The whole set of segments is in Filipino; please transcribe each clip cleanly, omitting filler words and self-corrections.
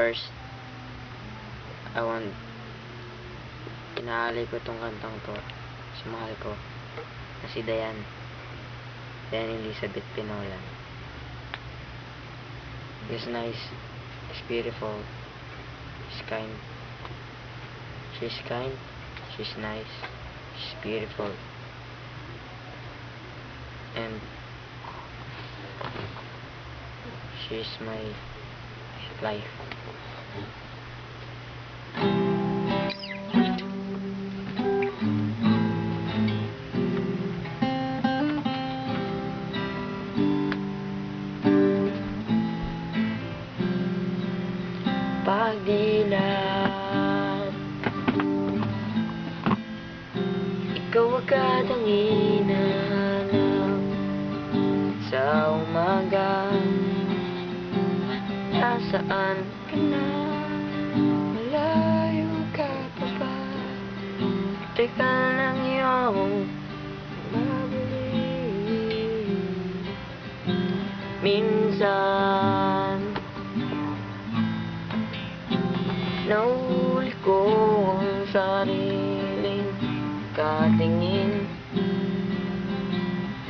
First, inaalay ko tong kantang to sa mahal ko na si Dayan Elizabeth Pinolan. She's nice, she's beautiful, she's kind, she's nice, she's beautiful, and she's my life. Pagdilat, ikaw agad ang hinahanap sa umaga. Nasaan ka na? Malayo ka pa ba? Teka lang iyong mabalik. Minsan nahuli ko ang sariling katingin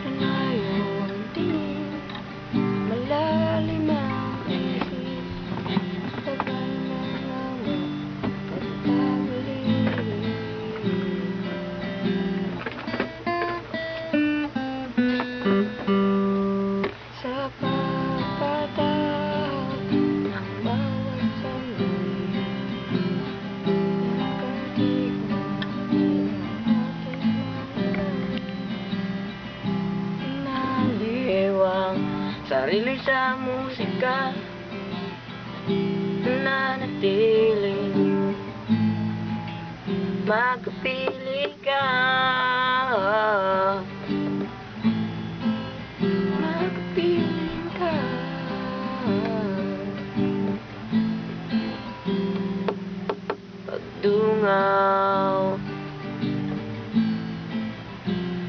na ngayon tingin malalim ang isip. Tagal na naman pagkabalik sa pagpatawag ng bawat sandali. Sarili sa musika, nanatiling magpili ka, magpiling ka. Pagdungaw,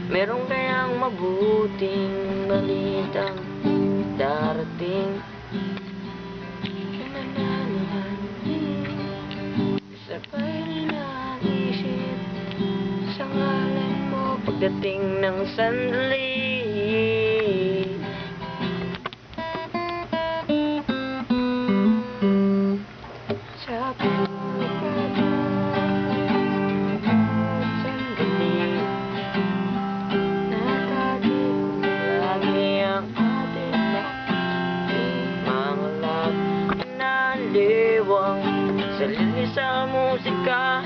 meron kayang mabuting balitang darating. Sabay rin ang isip sa ngalan mo pagdating ng sandali. Sa pagkatapos sandali, nakakita lagi ang liwang sarili sa musika.